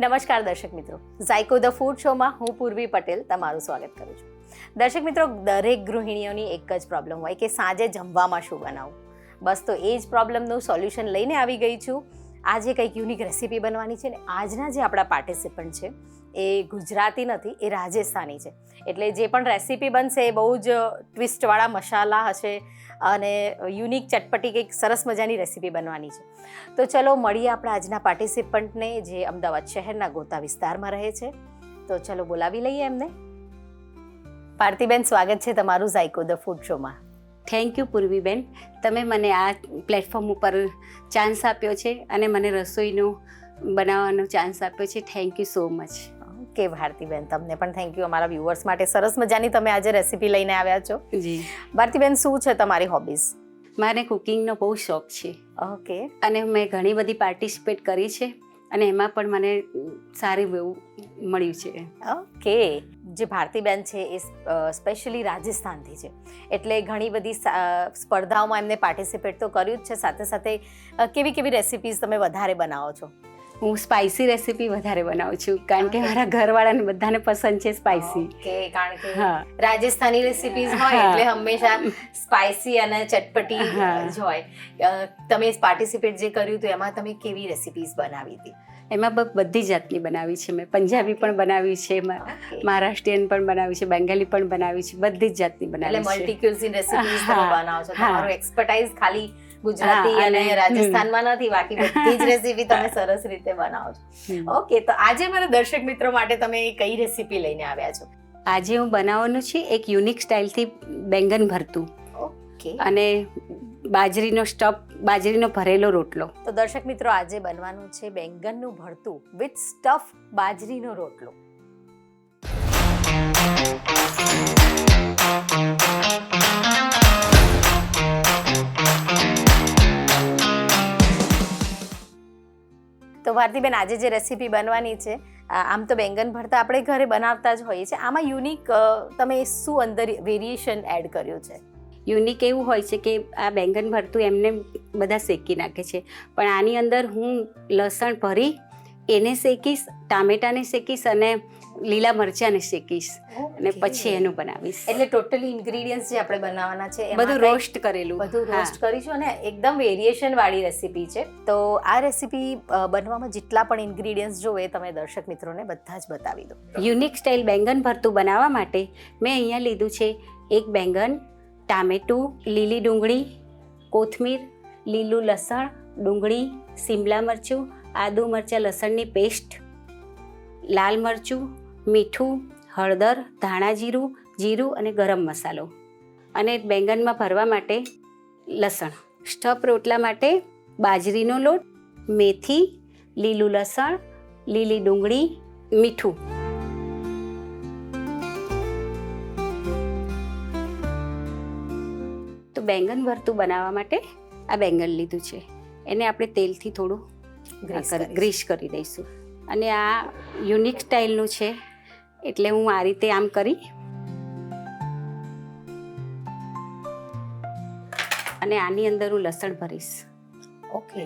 નમસ્કાર દર્શક મિત્રો, ઝાયકો ધ ફૂડ શોમાં હું પૂર્વી પટેલ તમારું સ્વાગત કરું છું. દર્શક મિત્રો, દરેક ગૃહિણીઓની એક જ પ્રોબ્લેમ હોય કે સાંજે જમવામાં શું બનાવવું. બસ તો એ જ પ્રોબ્લેમનું સોલ્યુશન લઈને આવી ગઈ છું. આજે કંઈક યુનિક રેસીપી બનવાની છે ને આજના જે આપણા પાર્ટિસિપન્ટ છે એ ગુજરાતી નથી, એ રાજસ્થાની છે. એટલે જે પણ રેસીપી બનશે એ બહુ જ ટ્વિસ્ટવાળા મસાલા હશે અને યુનિક ચટપટી કંઈક સરસ મજાની રેસીપી બનવાની છે. તો ચલો મળીએ આપણા આજના પાર્ટિસિપન્ટને, જે અમદાવાદ શહેરના ગોતા વિસ્તારમાં રહે છે. તો ચલો બોલાવી લઈએ એમને. ભારતીબેન, સ્વાગત છે તમારું ઝાયકો ધ ફૂડ શોમાં. થેન્ક યુ પૂર્વીબેન, તમે મને આ પ્લેટફોર્મ ઉપર ચાન્સ આપ્યો છે અને મને રસોઈનું બનાવવાનો ચાન્સ આપ્યો છે. Thank you so much. Okay ભારતીબેન, તમને પણ થેન્ક યુ. અમારા વ્યુઅર્સ માટે સરસ મજાની તમે આજે રેસીપી લઈને આવ્યા છો. જી ભારતીબેન, શું છે તમારી હોબીઝ? મારે કુકિંગનો બહુ શોખ છે ઓકે. અને મેં ઘણી બધી પાર્ટિસિપેટ કરી છે અને એમાં પણ મને સારું એવું મળ્યું છે. ઓકે. જે ભારતીબેન છે એ સ્પેશિયલી રાજસ્થાનથી છે, એટલે ઘણી બધી સ્પર્ધાઓમાં એમને પાર્ટિસિપેટ તો કર્યું જ છે. સાથે સાથે કેવી કેવી રેસિપીઝ તમે વધારે બનાવો છો? હું સ્પાઇસી રેસીપી વધારે બનાવું છું કારણ કે મારા ઘરવાળાને બધાને પસંદ છે સ્પાઇસી. ઓકે, કારણ કે રાજસ્થાની રેસિપીઝ હોય એટલે હંમેશા સ્પાઇસી અને ચટપટી જ હોય. તમે પાર્ટિસિપેટ જે કર્યું હતું એમાં તમે કેવી રેસિપીઝ બનાવી હતી? એમાં બધી જાતની બનાવી છે મેં. પંજાબી પણ બનાવી છે, મહારાષ્ટ્રીયન પણ બનાવી છે, બેંગાલી પણ બનાવી છે, બધી જ જાતની બનાવી છે. એટલે મલ્ટી ક્યુઝિન રેસિપીઝ તમે બનાવો છો. તમારો એક્સપર્ટાઇઝ ખાલી ગુજરાતી અને રાજસ્થાનમાં નથી, બાકી બધી જ રેસીપી તમે સરસ રીતે બનાવો છો. ઓકે, તો આજે મારા દર્શક મિત્રો માટે તમે કઈ રેસીપી લઈને આવ્યા છો? આજે હું બનાવવાનું છે એક યુનિક સ્ટાઇલથી બેંગન ભરતું ઓકે અને બાજરીનો સ્ટફ, બાજરીનો ભરેલો રોટલો. તો દર્શક મિત્રો, આજે બનવાનું છે બેંગનનું ભરતું વિથ સ્ટફ બાજરીનો રોટલો. તો ભારતીબેન, આજે જે રેસીપી બનવાની છે, આમ તો બેંગન ભરતા આપણે ઘરે બનાવતા જ હોઈએ છીએ. આમાં યુનિક તમે શું અંદર વેરિએશન એડ કર્યું છે? યુનિક એવું હોય છે કે આ બેંગન ભરતું એમને બધા શેકી નાખે છે, પણ આની અંદર હું લસણ ભરી એને શેકીશ, ટામેટાને શેકીશ અને લીલા મરચાંને શેકીશ અને પછી એનું બનાવીશ. એટલે ટોટલી ઇન્ગ્રેડિયન્ટ્સ જે આપણે બનાવવાના છે બધું રોસ્ટ કરેલું, બધું રોસ્ટ કરીશું અને એકદમ વેરિએશન વાળી રેસીપી છે. તો આ રેસીપી બનવામાં જેટલા પણ ઇન્ગ્રેડિયન્ટ્સ જોઈએ તમે દર્શક મિત્રોને બધા જ બતાવી દો. યુનિક સ્ટાઇલ બેંગન ભરતું બનાવવા માટે મેં અહીંયા લીધું છે એક બેંગન, ટામેટું, લીલી ડુંગળી, કોથમીર, લીલું લસણ, ડુંગળી, શિમલા મરચું, આદુ મરચાં લસણની પેસ્ટ, લાલ મરચું, મીઠું, હળદર, ધાણા જીરું, જીરું અને ગરમ મસાલો. અને બેંગનમાં ભરવા માટે લસણ. સ્ટફ રોટલા માટે બાજરીનો લોટ, મેથી, લીલું લસણ, લીલી ડુંગળી, મીઠું. તો બેંગન ભરતું બનાવવા માટે આ બેંગન લીધું છે, એને આપણે તેલથી થોડું ગ્રીસ કરી દઈશું. અને આ યુનિક સ્ટાઇલનું છે એટલે હું આ રીતે આમ કરી અને આની અંદર હું લસણ ભરીશ. ઓકે.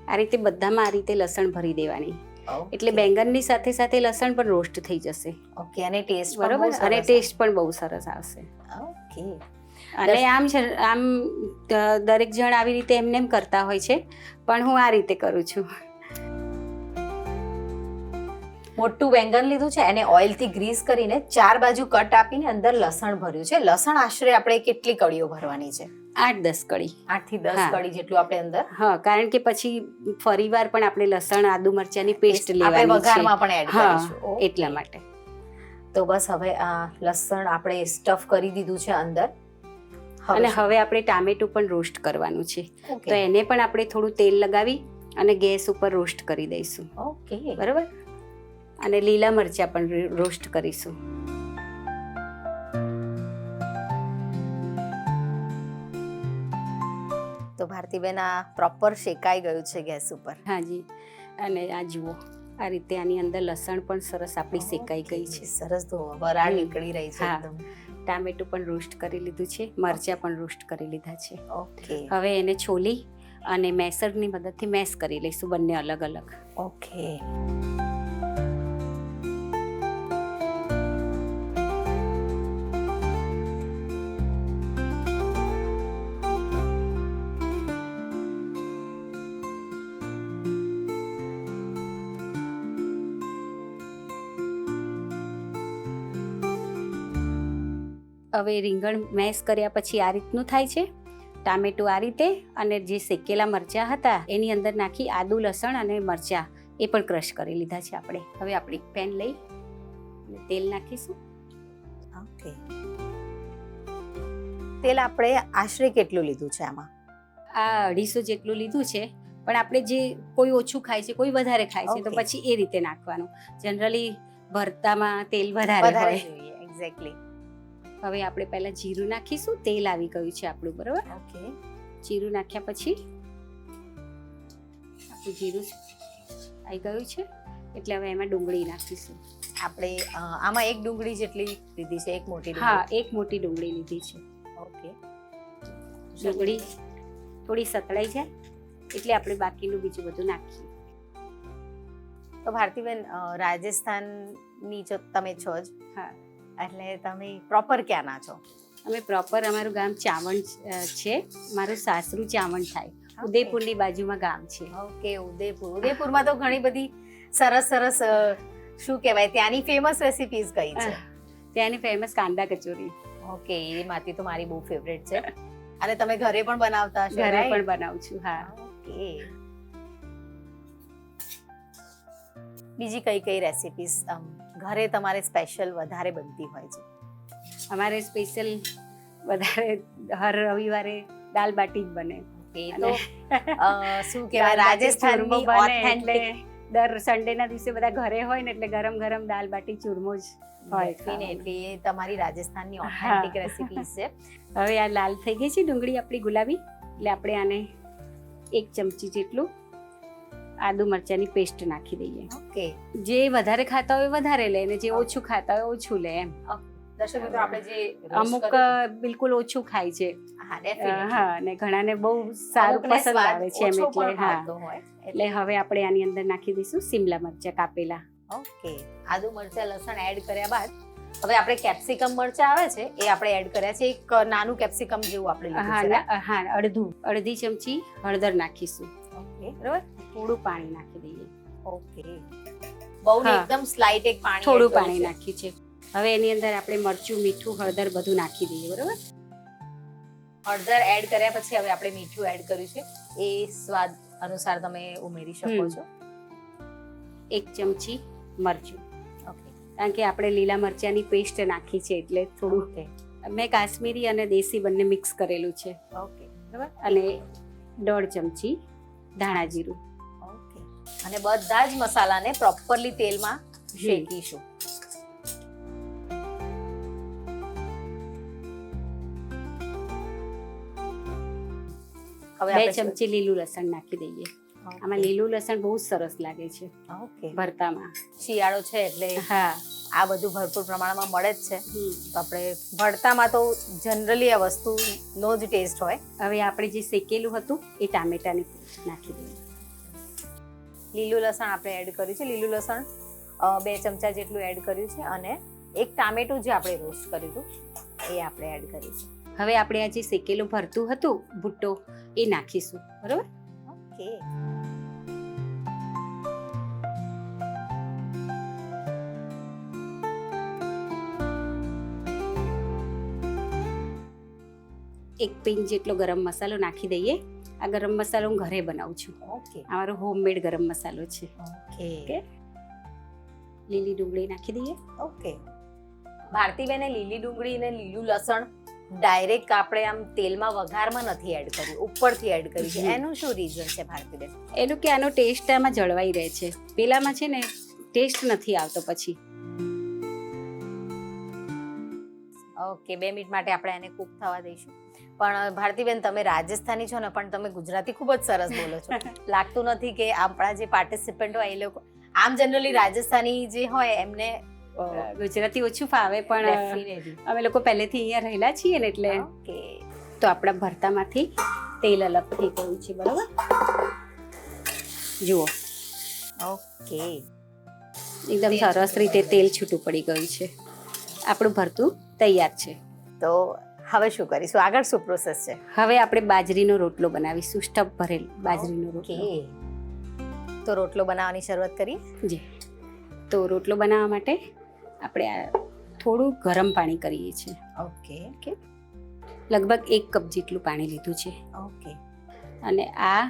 આ રીતે બધામાં આ રીતે લસણ ભરી દેવાની, એટલે બેંગનની સાથે સાથે લસણ પણ રોસ્ટ થઈ જશે. ઓકે. અને ટેસ્ટ બરોબર, અને ટેસ્ટ પણ બહુ સરસ આવશે. ઓકે. અને આમ દરેક જણ આવી રીતે એમને એમ કરતા હોય છે, પણ હું આ રીતે કરું છું. મોટું બેંગન લીધું છે, એને ઓઇલથી ગ્રીસ કરીને 4 બાજુ કટ આપીને અંદર લસણ ભર્યું છે. લસણ આશરે આપણે કેટલી કળીઓ ભરવાની છે? 8-10 કળી. 8 થી 10 કળી જેટલું આપણે અંદર. હા, કારણ કે પછી ફરીવાર પણ આપણે લસણ આદુ મરચાંની પેસ્ટ લેવાની આપણે છે, વઘારમાં પણ એડ કરીશું. એટલા માટે. તો બસ હવે આ લસણ આપણે સ્ટફ કરી દીધું છે અંદર. અને હવે આપણે ટામેટું પણ રોસ્ટ કરવાનું છે, ઓકે. તો એને પણ આપણે થોડું તેલ લગાવી અને ગેસ ઉપર રોસ્ટ કરી દઈશું. ઓકે. બરાબર. અને લીલા મરચાં પણ રોસ્ટ કરીશું. તો ભારતીબેન, આ પ્રોપર શેકાઈ ગયું છે ગેસ ઉપર. હાજી. અને આ જુઓ, આ રીતે આની અંદર લસણ પણ સરસ આપણી શેકાઈ ગઈ છે. સરસ, તો વરાળ નીકળી રહી છે હા. એકદમ. ટામેટું પણ રોસ્ટ કરી લીધું છે, મરચાં પણ રોસ્ટ કરી લીધા છે. ઓકે. હવે એને છોલી અને મેસરની મદદથી મેશ કરી લઈશું બંને અલગ અલગ. ઓકે. હવે રીંગણ મેશ કર્યા પછી આ રીતનું થાય છે. ટામેટું આ રીતે, અને જે શેકેલા મરચાં હતા એની અંદર નાખી આદુ લસણ અને મરચાં એ પણ ક્રશ કરી લીધા છે આપણે. હવે આપણી પેન લઈ અને તેલ નાખીશું. ઓકે. તેલ આપણે આશરે કેટલું લીધું છે આમાં? આ 250 જેટલું લીધું છે, પણ આપણે જે કોઈ ઓછું ખાય છે કોઈ વધારે ખાય છે તો Okay. પછી એ રીતે નાખવાનું. જનરલી ભરતામાં તેલ વધારે હોય. જોઈએ. એક્ઝેક્ટલી. હવે આપણે પહેલા જીરું નાખીશું. તેલ આવી ગયું છે આપણું, બરોબર. ઓકે. જીરું નાખ્યા પછી આપણું જીરું આવી ગયું છે એટલે હવે એમાં ડુંગળી નાખીશું. આપણે આમાં એક ડુંગળી જેટલી લીધી છે, એક મોટી હા, ડુંગળી. એક મોટી ડુંગળી લીધી છે. ઓકે. ડુંગળી થોડી સતળાઈ જાય એટલે આપણે બાકીનું બીજું બધું નાખીએ. તો ભારતીબેન, રાજસ્થાનની જો તમે છો જ, હા, એટલે તમે પ્રોપર ક્યાંના છો? અમે પ્રોપર, અમારું ગામ ચાવણ છે. મારું સાસરું ચાવણ થાય. ઉદયપુરની બાજુમાં ગામ છે. ઓકે. ઉદયપુરમાં તો ઘણી બધી સરસ સરસ શું કહેવાય, ત્યાંની ફેમસ રેસિપીઝ કઈ છે? ત્યાંની ફેમસ કાંદા કચોરી. ઓકે. એમાંથી તો મારી બહુ ફેવરેટ છે. અને તમે ઘરે પણ બનાવતા હશો? ઘરે right? પણ બનાવું છું. હા. ઓકે. બીજી કઈ કઈ રેસિપીઝ ઘરે તમારે સ્પેશિયલ વધારે બનતી હોય છે? અમારે સ્પેશિયલ વધારે હર રવિવારે દાલ બાટી જ બને. એ તો શું કહેવાય, દાલ બાટી ચૂરમો રાજસ્થાનની બને ઓથેન્ટિક. એટલે દર સન્ડેના દિવસે બધા ઘરે હોય ને એટલે ગરમ ગરમ દાલ બાટી ચૂરમો જ હોય. ડેફિનેટલી એ તમારી રાજસ્થાનની ઓથેન્ટિક રેસિપીઝ છે. હવે આ લાલ થઈ ગઈ છે ડુંગળી આપણી ગુલાબી, એટલે આપણે આને 1 ચમચી જેટલું આદુ મરચાંની પેસ્ટ નાખી દઈએ. ઓકે. જે વધારે ખાતા હોય વધારે લે, અને જે ઓછું ખાતા હોય ઓછું લે એમ. દર્શક મિત્રો, આપણે જે અમુક બિલકુલ ઓછું ખાય છે. હા, ડેફિનેટલી. હા, અને ઘણાને બહુ સારું પસંદ આવે છે એમ, એટલે હા. હોય એટલે હવે આપણે આની અંદર નાખી દઈશું શિમલા મરચાં કાપેલા. ઓકે. આદુ મરચાં લસણ એડ કર્યા બાદ હવે આપણે કેપ્સિકમ મરચાં આવે છે એ આપણે એડ કર્યા છે. એક નાનું કેપ્સિકમ જેવું આપણે લીધું છે. હા, અડધી ચમચી હળદર નાખીશું. ઓકે. બરાબર. થોડું પાણી નાખી દઈએ. ઓકે. બહુ ને હા. એકદમ સ્લાઇટ એક પાણી થોડું add કર્યું પાણી છે. નાખ્યું છે. હવે એની અંદર આપણે મરચું, મીઠું, હળદર બધું નાખી દઈએ. બરાબર. હળદર એડ કર્યા પછી હવે આપણે મીઠું એડ કર્યું છે. એ સ્વાદ અનુસાર તમે ઉમેરી શકો છો. 1 ચમચી મરચું, ઓકે. કારણ કે આપણે લીલા મરચાંની પેસ્ટ નાખી છે એટલે થોડું. ઓકે. મેં કાશ્મીરી અને દેશી બંને મિક્સ કરેલું છે. ઓકે. બરાબર. અને 1.5 ચમચી ધાણા જીરું. ઓકે. અને બધા જ મસાલાને પ્રોપરલી તેલમાં શેકીશું. હવે 2 આપણે ચમચી લીલું લસણ નાખી દઈએ. આમાં લીલું લસણ બહુ સરસ લાગે છે ઓકે. ભરતામાં. શિયાળો છે એટલે હા. આ બધું ભરપૂર પ્રમાણમાં મળે જ છે. હમ. તો આપણે ભરતામાં તો જનરલી આ વસ્તુનો જ ટેસ્ટ હોય. હવે આપણે જે શેકેલું હતું એ ટામેટાની પેસ્ટ નાખી દઈએ. લીલું લસણ આપણે એડ કર્યું છે. લીલું લસણ 2 ચમચા જેટલું એડ કર્યું છે, અને એક ટામેટું જે આપણે રોસ્ટ કર્યું હતું એ આપણે એડ કર્યું છે. હવે આપણે આ જે શેકેલું ભરતું હતું ભુટ્ટો એ નાખીશું. બરોબર. ઓકે. એક પિંચ જેટલો ગરમ મસાલો નાખી દઈએ. આ ગરમ મસાલો હું ઘરે બનાવું છું. ઓકે. આ મારો હોમમેડ ગરમ મસાલો છે. ઓકે. ઓકે. લીલી ડુંગળી નાખી દઈએ. ઓકે. ભારતીબેને લીલી ડુંગળી અને લીલું લસણ ડાયરેક્ટ આપણે આમ તેલમાં વઘારમાં નથી એડ કર્યું, ઉપરથી એડ કર્યું છે. એનું શું રીઝન છે ભારતીબેન? એનું કે આનો ટેસ્ટ આમાં જળવાઈ રહે છે. પેલામાં છે ને ટેસ્ટ નથી આવતો પછી. ઓકે. 2 મિનિટ માટે આપણે એને કૂક થવા દઈશું. પણ ભારતીબેન, તમે રાજસ્થાની છો ને, પણ તમે ગુજરાતી ખૂબ જ સરસ બોલો છો. લાગતું નથી કે આપણા જે પાર્ટિસિપન્ટ હોય એ લોકો, આમ જનરલી રાજસ્થાની જે હોય એમને ગુજરાતી ઓછું ફાવે, પણ ડેફિનેટલી. અમે લોકો પહેલેથી અહીંયા રહેલા છીએ ને એટલે. ઓકે. તો આપણા ભરતામાંથી તેલ અલગ થઈ ગયું છે, બરાબર. જુઓ ઓકે, એકદમ સરસ રીતે તેલ છૂટું પડી ગયું છે. આપણું ભરતું તૈયાર છે. તો હવે શું કરીશું? આગળ શું પ્રોસેસ છે? હવે આપણે બાજરીનો રોટલો બનાવીશું, સ્ટફ ભરેલ બાજરીનો રોટલો. ઓકે, તો રોટલો બનાવવાની શરૂઆત કરીએ. જી. તો રોટલો બનાવવા માટે આપણે આ થોડું ગરમ પાણી કરીએ છીએ. ઓકે ઓકે, લગભગ 1 કપ જેટલું પાણી લીધું છે. ઓકે, અને આ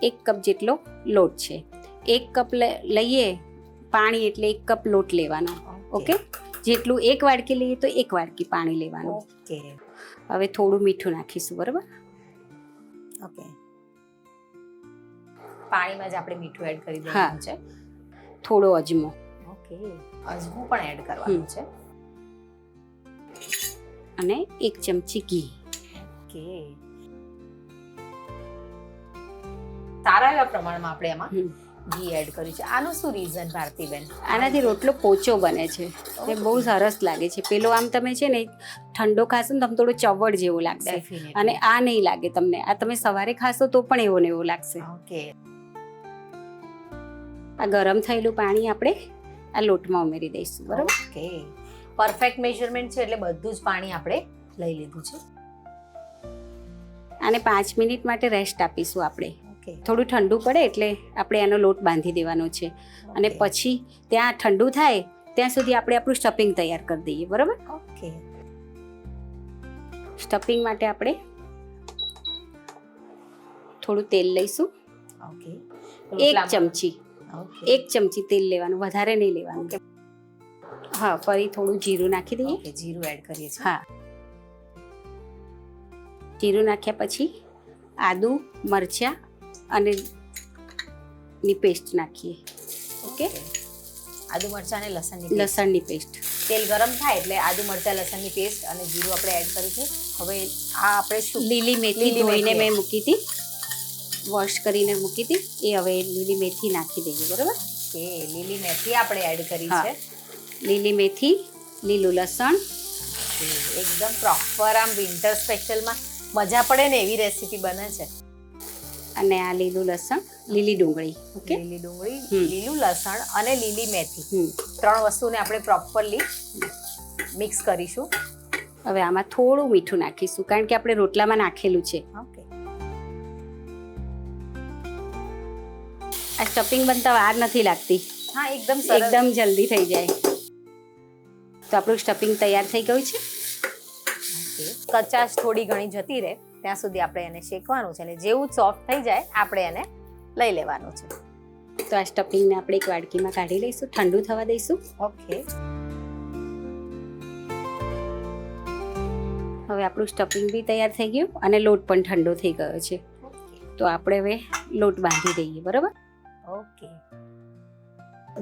1 કપ જેટલો લોટ છે. 1 કપ લઈએ પાણી એટલે 1 કપ લોટ લેવાનો. ઓકે, જેટલું 1 વાડકી લઈએ તો 1 વાડકી પાણી લેવાનું. ઓકે, હવે થોડું મીઠું નાખીશું, બરાબર. ઓકે, પાણીમાં જ આપણે મીઠું એડ કરી હા. દેવાનું છે. થોડો અજમો. ઓકે, અજમો પણ એડ કરવાનું છે. અને 1 ચમચી ઘી. ઓકે, સારા એવા પ્રમાણમાં આપણે એમાં ઘી એડ કર્યું છે. આનું શું રીઝન ભારતીબેન? આનાથી રોટલો પોચો બને છે. એ બહુ સરસ લાગે છે. પેલો આમ તમે છે ને ઠંડો ખાશો ને તમે થોડો ચવડ જેવો લાગશે, Definitely. અને આ નહીં લાગે તમને. આ તમે સવારે ખાશો તો પણ એવો ને એવો લાગશે. ઓકે, આ ગરમ થયેલું પાણી આપણે આ લોટમાં ઉમેરી દઈશું, બરાબર. ઓકે, પરફેક્ટ મેઝરમેન્ટ છે એટલે બધું જ પાણી આપણે લઈ લીધું છે. આને 5 મિનિટ માટે રેસ્ટ આપીશું આપણે. ઓકે, થોડું ઠંડુ પડે એટલે આપણે એનો લોટ બાંધી દેવાનો છે. અને ઓકે. પછી ત્યાં ઠંડુ થાય ત્યાં સુધી આપણે આપણું સ્ટફિંગ તૈયાર કરી દઈએ, બરાબર. ઓકે, સ્ટફિંગ માટે આપણે થોડું તેલ લઈશું. ઓકે, 1 ચમચી ઓકે, 1 ચમચી તેલ લેવાનું, વધારે નહીં લેવાનું. હા, ફરી થોડું જીરું નાખી દઈએ. ઓકે, જીરું એડ કરીએ છીએ. હા, જીરું નાખ્યા પછી આદુ, મરચાં અને ની પેસ્ટ નાખીએ. ઓકે, આદુ મરચાં અને લસણની paste. લસણની પેસ્ટ. તેલ ગરમ થાય એટલે આદુ મરચાં લસણની પેસ્ટ અને જીરું આપણે એડ કરીશું. હવે આ આપણે શું? લીલી મેથી લીલી ધોઈને મેથી. મેં મૂકી હતી, વોશ કરીને મૂકી હતી. એ હવે લીલી મેથી નાખી દઈએ, બરાબર. કે લીલી મેથી આપણે એડ કરી હા. છે. લીલી મેથી, લીલું લસણ. કે એકદમ પ્રોપર આમ વિન્ટર સ્પેશિયલમાં મજા પડે ને એવી રેસીપી બને છે. અને આ લીલું લસણ, લીલી ડુંગળી. ઓકે, લીલી ડુંગળી, હમ. લીલું લસણ અને લીલી મેથી, હમ. 3 વસ્તુને આપણે પ્રોપરલી મિક્સ કરીશું. હવે આમાં થોડું મીઠું નાખીશું કારણ કે આપણે રોટલામાં નાખેલું છે. ઓકે, આ સ્ટફિંગ બનતા વાર નથી લાગતી, હા એકદમ સરસ. એકદમ જલ્દી થઈ જાય. તો આપણું સ્ટફિંગ તૈયાર થઈ ગયું છે. ઓકે, કચાશ થોડી ઘણી જતી રહે ત્યાં સુધી આપણે એને શેકવાનું છે અને જેવું સોફ્ટ થઈ જાય આપણે એને લઈ લેવાનું છે. તો આ સ્ટફિંગને આપણે એક વાડકીમાં કાઢી લઈશું, ઠંડુ થવા દઈશું. ઓકે, હવે આપણું સ્ટફિંગ બી તૈયાર થઈ ગયું અને લોટ પણ ઠંડો થઈ ગયો છે. તો આપણે હવે લોટ બાંધી દઈએ, બરાબર. ઓકે,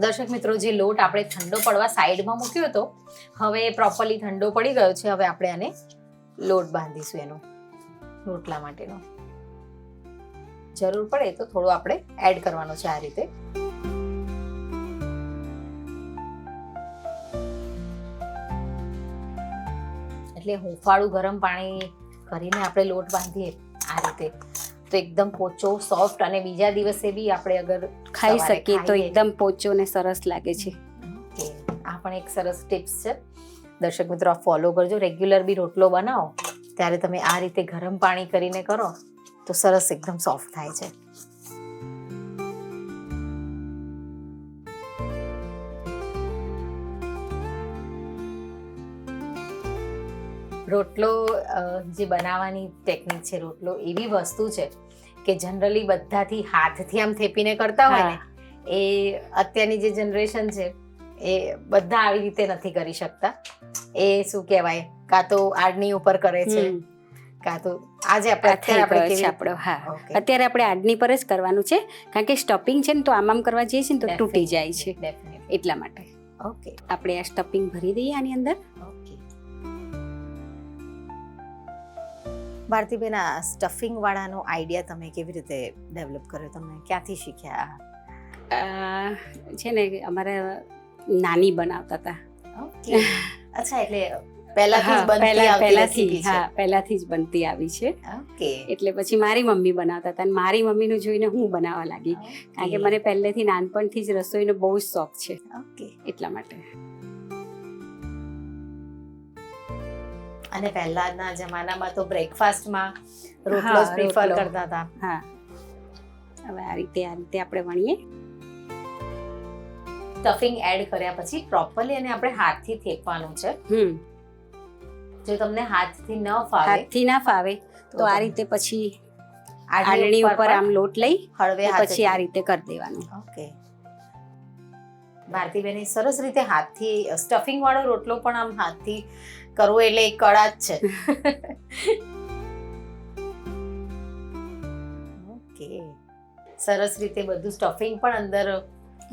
દર્શક મિત્રો, જે લોટ આપણે ઠંડો પડવા સાઈડમાં મૂક્યો હતો હવે પ્રોપરલી ઠંડો પડી ગયો છે. હવે આપણે આને લોટ બાંધીશું એનો રોટલા માટેનો. જરૂર પડે તો થોડું આપણે એડ કરવાનો છે આ રીતે. એટલે હુંફાળું ગરમ પાણી કરીને આપણે લોટ બાંધીએ આ રીતે તો એકદમ પોચો, સોફ્ટ અને બીજા દિવસે બી આપણે અગર ખાઈ સવારે શકીએ તો ખાઈએ. એકદમ પોચો ને સરસ લાગે છે. ઓકે, આ પણ એક સરસ ટિપ્સ છે. દર્શક મિત્રો, આ ફોલો કરજો. રેગ્યુલર બી રોટલો બનાવો ત્યારે તમે આ રીતે ગરમ પાણી કરીને કરો તો સરસ એકદમ સોફ્ટ થાય છે. રોટલો જે બનાવવાની ટેકનિક છે, રોટલો એવી વસ્તુ છે કે જનરલી બધાથી હાથથી આમ થેપીને કરતા હોય ને, એ અત્યારની જે જનરેશન છે એ બધા આવી રીતે નથી કરી શકતા. એ શું કહેવાય, કાં તો આડની ઉપર કરે છે, કાં તો આજે આપણે આપણો. હા, અત્યારે આપણે આડની પર જ કરવાનું છે કારણ કે સ્ટફિંગ છે ને તો આમ કરવા જઈએ છીએ ને તો તૂટી જાય છે, એટલા માટે. ઓકે, આપણે આ સ્ટફિંગ ભરી દઈએ આની અંદર. ઓકે, ભારતીબેન, આ સ્ટફિંગ વાળાનો આઈડિયા તમે કેવી રીતે ડેવલપ કર્યો? તમે ક્યાંથી શીખ્યા? છે ને અમારા નાની બનાવતા હતા. ઓકે, અચ્છા, એટલે પહેલાથી જ બનતી આવતી પહેલાથી રેસીપી છે. હા પહેલાથી જ બનતી આવી છે. ઓકે. એટલે પછી મારી મમ્મી બનાવતા હતા અને મારી મમ્મીનું જોઈને હું બનાવવા લાગી, કારણ કે મને પહેલેથી નાનપણથી જ રસોઈનો બહુ જ શોખ છે, ઓકે. એટલા માટે. અને પહેલાના જમાનામાં તો બ્રેકફાસ્ટમાં રોટલો જ હા, પ્રિફર રોટલો. કરતા હતા. હા, હવે આ રીતે આપણે વણીએ. સ્ટફિંગ એડ કર્યા પછી પ્રોપરલી અને આપણે હાથથી થેપવાનું છે. જો તમને હાથથી ન ફાવે હાથથી ના ફાવે તો આ તમે રીતે પછી આલણી ઉપર આમ લોટ લઈ હળવે અને હાથે પછી આ રીતે કરી દેવાનું. ઓકે. ભારતીબેન સરસ રીતે હાથથી સ્ટફિંગ વાળો રોટલો પણ આમ હાથથી કરવો એટલે એક કળા જ છે. ઓકે. સરસ રીતે બધું સ્ટફિંગ પણ અંદર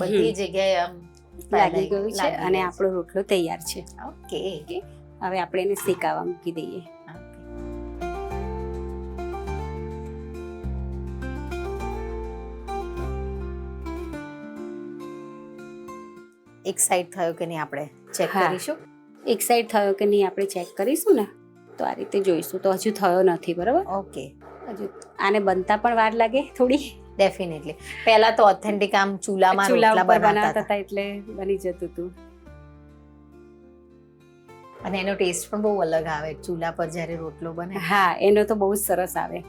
બધી જગ્યાએ આમ લાગી ગયું છે લાગી અને ગયું આપણો રોટલો તૈયાર છે. ઓકે. હવે આપણે એને શેકાવા મૂકી દઈએ. એક સાઈડ થયો કે નહીં આપણે ચેક હા. કરીશું. એક સાઈડ થયો કે નહીં આપણે ચેક કરીશું ને, તો આ રીતે જોઈશું. તો હજુ થયો નથી, બરાબર? ઓકે. હજુ આને બનતા પણ વાર લાગે થોડી. ડેફિનેટલી. પહેલા તો ઓથેન્ટિક આમ ચૂલામાં ચૂલા રોટલા ઉપર બનાવતા બનાવતા હતા હતા એટલે બની જતું હતું. અને એનો ટેસ્ટ પણ બહુ અલગ આવે ચૂલા પર જ્યારે રોટલો બને. હા, એનો તો બહુ જ સરસ આવે.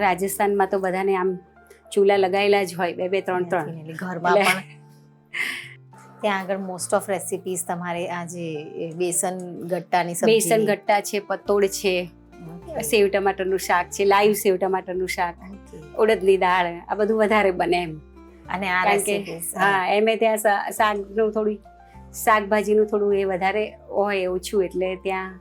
રાજસ્થાનમાં તો બધાને આમ ચૂલા લગાયેલા જ હોય, બે ત્રણ. Definitely. ઘરમાં પણ ત્યાં આગળ મોસ્ટ ઓફ રેસિપીઝ તમારે આ જે બેસન ગટ્ટાની સબ્જી, બેસન ગટ્ટા છે, પતોડ છે, સેવ ટમાટરનું શાક છે, લાઈવ સેવ ટમાટરનું શાક, ઉડદની દાળ, આ બધું વધારે બને એમ. અને આ કારણ કે રેસિપીઝ હા, એમે ત્યાં શાકનું થોડું શાકભાજીનું થોડું એ વધારે હોય ઓછું, એટલે ત્યાં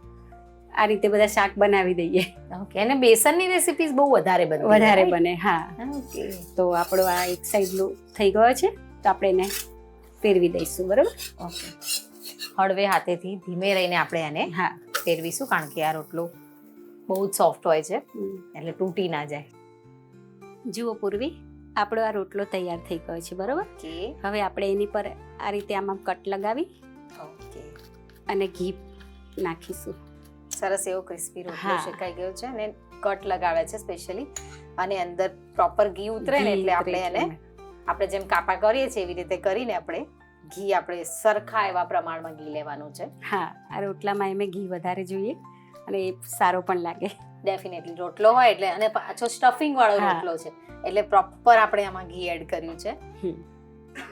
આ રીતે બધા શાક બનાવી દઈએ. ઓકે. અને બેસનની રેસિપીઝ બહુ વધારે બને. વધારે બને. હા. ઓકે. તો આપણો આ એક સાઈડનું થઈ ગયો છે, તો આપણે એને ફેરવી દઈશું, બરાબર? ઓકે. હળવે હાથેથી ધીમે રહીને આપણે એને હા. ફેરવીશું, કારણ કે આ રોટલો બહુ જ સોફ્ટ હોય છે એટલે તૂટી ના જાય. જુઓ પૂર્વી, આપણો આ રોટલો તૈયાર થઈ ગયો છે, બરાબર? ઓકે. હવે આપણે એની પર આ રીતે આમ કટ લગાવી ઓકે. અને ઘી નાખીશું. સરસ એવો ક્રિસ્પી રોટલો હા. શેકાઈ ગયો છે અને કટ લગાવે છે સ્પેશિયલી, અને અંદર પ્રોપર ઘી ઉતરે ને એટલે આપણે એને આપણે જેમ કાપા કરીએ છીએ એવી રીતે કરીને આપણે ઘી આપણે સરખા એવા પ્રમાણમાં ઘી લેવાનું છે. હા, આ રોટલામાં એમે ઘી વધારે જોઈએ અને એ સારો પણ લાગે. ડેફિનેટલી. રોટલો હોય એટલે, અને પાછો સ્ટફિંગ વાળો હા. રોટલો છે એટલે પ્રોપર આપણે આમાં ઘી એડ કર્યું છે.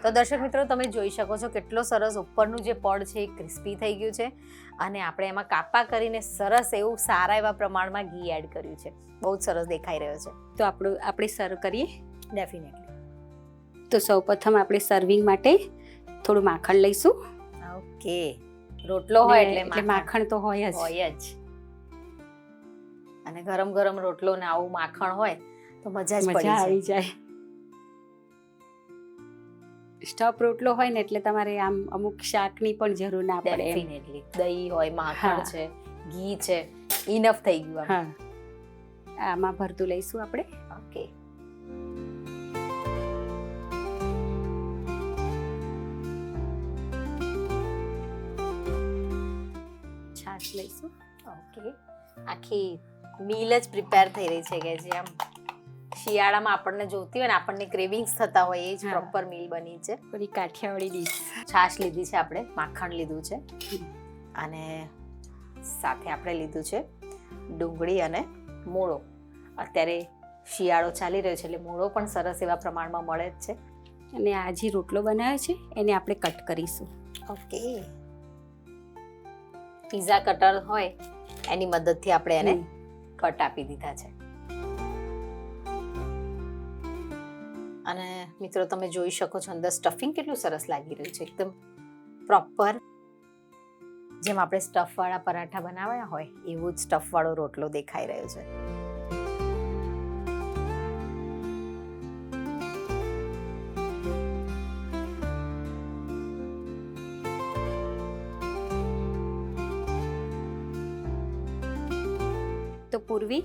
તો દર્શક મિત્રો, તમે જોઈ શકો છો કેટલો સરસ ઉપરનું જે પડ છે એ ક્રિસ્પી થઈ ગયું છે, અને આપણે એમાં કાપા કરીને સરસ એવું સારા એવા પ્રમાણમાં ઘી એડ કર્યું છે. બહુ જ સરસ દેખાઈ રહ્યો છે. તો આપણે સર્વ કરીએ. ડેફિનેટલી. તો સૌપ્રથમ આપણે સર્વિંગ માટે થોડું માખણ લઈશું. ઓકે. રોટલો હોય એટલે માખણ તો હોય જ. હોય જ. અને ગરમ ગરમ રોટલો ને આવું માખણ હોય તો મજા જ પડી આવી જાય. સ્ટફ રોટલો હોય ને એટલે તમારે આમ અમુક શાકની પણ જરૂર ના પડે. ડેફિનેટલી. દહીં હોય, માખણ હા. છે, ઘી છે, ઇનફ થઈ ગયું. હા. આમાં ભરતું લઈશું આપણે. ઓકે. છાશ લઈશું. ઓકે. આખી મીલ જ પ્રિપેર થઈ રહી છે કે જે આમ શિયાળામાં આપણને જોતી હોય ને, આપણને ક્રેવિંગ્સ થતા હોય એ જ હા. પ્રોપર મીલ બની છે. થોડી કાઠિયાવાડી ડીશ. છાશ લીધી છે આપણે, માખણ લીધું છે, અને સાથે આપણે લીધું છે ડુંગળી અને મૂળો. અત્યારે શિયાળો ચાલી રહ્યો છે એટલે મૂળો પણ સરસ એવા પ્રમાણમાં મળે જ છે. અને આ જે રોટલો બનાવ્યો છે એને આપણે કટ કરીશું. ઓકે. પિઝા કટર હોય એની મદદથી આપણે એને કટ આપી દીધા છે. અને મિત્રો, તમે જોઈ શકો છો અંદર સ્ટફિંગ કેટલું સરસ લાગી રહ્યું છે. એકદમ પ્રોપર જેમ આપણે સ્ટફ વાળા પરાઠા બનાવ્યા હોય એવો જ સ્ટફ વાળો રોટલો દેખાઈ રહ્યો છે. તો પૂર્વી,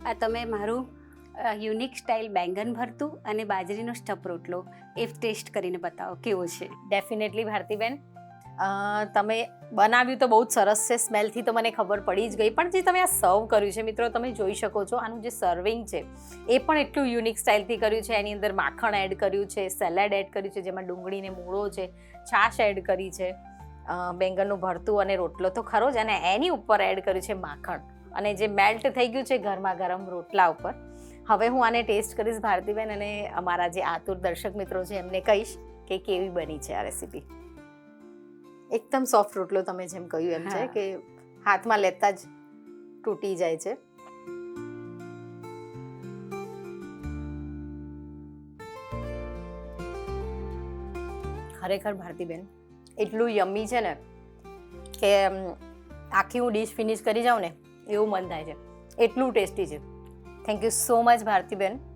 આ તમે મારું યુનિક સ્ટાઇલ બેંગન ભરતું અને બાજરીનો સ્ટફ રોટલો એ ટેસ્ટ કરીને બતાવો કેવો છે. ડેફિનેટલી ભારતીબેન, તમે બનાવ્યું તો બહુ જ સરસ છે, સ્મેલથી તો મને ખબર પડી જ ગઈ. પણ જે તમે આ સર્વ કર્યું છે મિત્રો, તમે જોઈ શકો છો આનું જે સર્વિંગ છે એ પણ એટલું યુનિક સ્ટાઇલથી કર્યું છે. એની અંદર માખણ એડ કર્યું છે, સેલેડ એડ કર્યું છે જેમાં ડુંગળીને મૂળો છે, છાશ એડ કરી છે, બેંગનનું ભરતું અને રોટલો તો ખરો જ, અને એની ઉપર એડ કર્યું છે માખણ, અને જે મેલ્ટ થઈ ગયું છે ગરમા ગરમ રોટલા ઉપર. હવે હું આને ટેસ્ટ કરીશ ભારતીબેન, અને અમારા જે આતુર દર્શક મિત્રો છે એમને કહીશ કે કેવી બની છે આ રેસીપી. એકદમ સોફ્ટ રોટલો, તમે જેમ કહ્યું એમ છે કે હાથમાં લેતા જ તૂટી જાય છે. ખરેખર ભારતીબેન એટલું યમ્મી છે ને કે આખી હું ડીશ ફિનિશ કરી જાઉં ને એવું મન થાય છે, એટલું ટેસ્ટી છે. થેન્ક યુ સો મચ ભારતીબેન.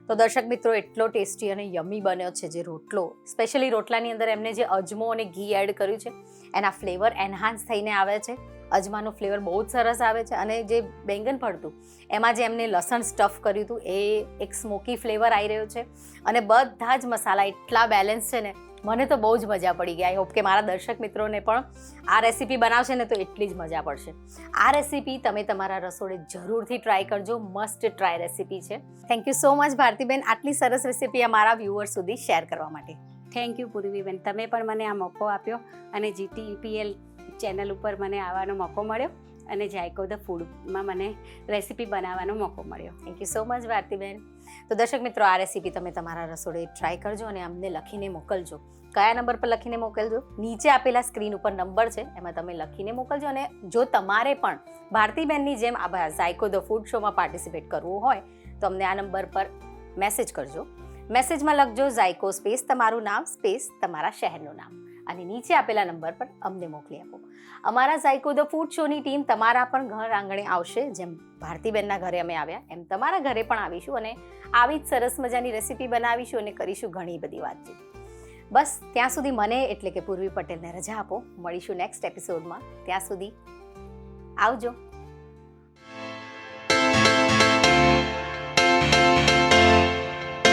તો દર્શક મિત્રો, એટલો ટેસ્ટી અને યમી બન્યો છે જે રોટલો. સ્પેશિયલી રોટલાની અંદર એમને જે અજમો અને ઘી એડ કર્યું છે એના ફ્લેવર એન્હાન્સ થઈને આવે છે. અજમાનું ફ્લેવર બહુ જ સરસ આવે છે, અને જે બેંગન ભરતું એમાં જે એમને લસણ સ્ટફ કર્યું હતું એ એક સ્મોકી ફ્લેવર આવી રહ્યો છે, અને બધા જ મસાલા એટલા બેલેન્સ છે ને, મને તો બહુ જ મજા પડી ગઈ. આઈ હોપ કે મારા દર્શક મિત્રોને પણ આ રેસીપી બનાવશે ને તો એટલી જ મજા પડશે. આ રેસીપી તમે તમારા રસોડે જરૂરથી ટ્રાય કરજો, મસ્ટ ટ્રાય રેસીપી છે. થેન્ક યુ સો મચ ભારતીબેન આટલી સરસ રેસીપી અમારા વ્યુઅર્સ સુધી શેર કરવા માટે. થેન્ક યુ પૂર્વીબેન, તમે પણ મને આ મોકો આપ્યો અને GTPL ચેનલ ઉપર મને આવવાનો મોકો મળ્યો, અને જાયકો ધ ફૂડમાં મને રેસીપી બનાવવાનો મોકો મળ્યો. થેન્ક યુ સો મચ ભારતીબેન. તો દર્શક મિત્રો, આ રેસીપી તમે તમારા રસોડે ટ્રાય કરજો અને અમને લખીને મોકલજો. કયા નંબર પર લખીને મોકલજો? નીચે આપેલા સ્ક્રીન ઉપર નંબર છે, એમાં તમે લખીને મોકલજો. અને જો તમારે પણ ભારતીબેનની જેમ આ જાયકો ધ ફૂડ શોમાં પાર્ટિસિપેટ કરવું હોય તો અમને આ નંબર પર મેસેજ કરજો. મેસેજમાં લખજો જાયકો સ્પેસ તમારું નામ સ્પેસ તમારા શહેરનું નામ, અને નીચે આપેલા નંબર પર અમને મોકલી આપો. અમારા જાયકો ધ ફૂડ શોની ટીમ તમારા પણ ઘર આંગણે આવશે. જેમ ભારતીબેનના ઘરે અમે આવ્યા એમ તમારા ઘરે પણ આવીશું, અને આવી જ સરસ મજાની રેસીપી બનાવીશું અને કરીશું ઘણી બધી વાતચીત. બસ ત્યાં સુધી મને એટલે કે પૂર્વી પટેલને રજા આપો. મળીશું નેક્સ્ટ એપિસોડમાં. ત્યાં સુધી આવજો.